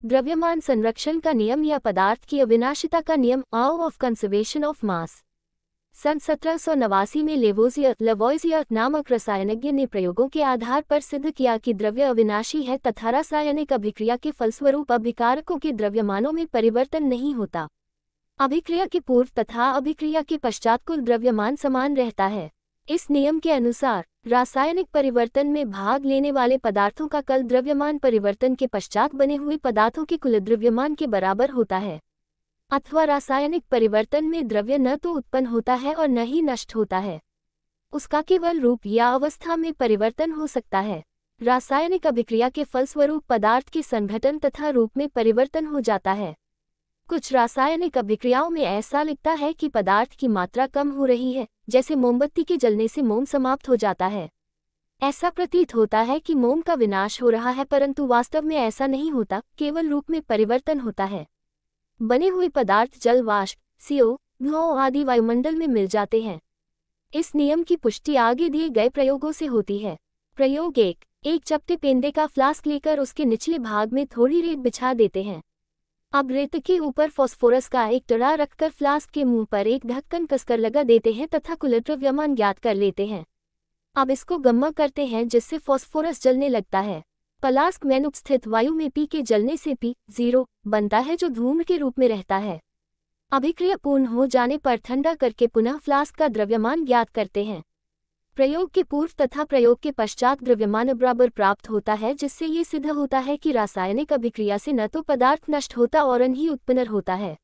द्रव्यमान संरक्षण का नियम या पदार्थ की अविनाशिता का नियम law of conservation of mass. सन 1789 में लेवोइजियर नामक रसायनज्ञ ने प्रयोगों के आधार पर सिद्ध किया कि द्रव्य अविनाशी है तथा रासायनिक अभिक्रिया के फलस्वरूप अभिकारकों के द्रव्यमानों में परिवर्तन नहीं होता। अभिक्रिया के पूर्व तथा अभिक्रिया के पश्चात कुल द्रव्यमान समान रहता है। इस नियम के अनुसार रासायनिक परिवर्तन में भाग लेने वाले पदार्थों का कल द्रव्यमान परिवर्तन के पश्चात बने हुए पदार्थों के कुल द्रव्यमान के बराबर होता है। अथवा रासायनिक परिवर्तन में द्रव्य न तो उत्पन्न होता है और न ही नष्ट होता है, उसका केवल रूप या अवस्था में परिवर्तन हो सकता है। रासायनिक अभिक्रिया के फलस्वरूप पदार्थ के संघटन तथा रूप में परिवर्तन हो जाता है। कुछ रासायनिक अभिक्रियाओं में ऐसा लगता है कि पदार्थ की मात्रा कम हो रही है, जैसे मोमबत्ती के जलने से मोम समाप्त हो जाता है। ऐसा प्रतीत होता है कि मोम का विनाश हो रहा है, परंतु वास्तव में ऐसा नहीं होता, केवल रूप में परिवर्तन होता है। बने हुए पदार्थ जल, वाष्प, CO, धुआं आदि वायुमंडल में मिल जाते हैं। इस नियम की पुष्टि आगे दिए गए प्रयोगों से होती है। प्रयोग 1। एक चपटे पेंदे का फ्लास्क लेकर उसके निचले भाग में थोड़ी रेत बिछा देते हैं। अब रेत के ऊपर फास्फोरस का एक टरा रखकर फ्लास्क के मुंह पर एक ढक्कन कसकर लगा देते हैं तथा कुल द्रव्यमान ज्ञात कर लेते हैं। अब इसको गम्मा करते हैं जिससे फास्फोरस जलने लगता है। फ्लास्क में उपस्थित वायु में P के जलने से P0 बनता है जो धूम्र के रूप में रहता है। अभिक्रिया पूर्ण हो जाने पर ठंडा करके पुनः फ्लास्क का द्रव्यमान ज्ञात करते हैं। प्रयोग के पूर्व तथा प्रयोग के पश्चात द्रव्यमान बराबर प्राप्त होता है, जिससे ये सिद्ध होता है कि रासायनिक अभिक्रिया से न तो पदार्थ नष्ट होता और न ही उत्पन्न होता है।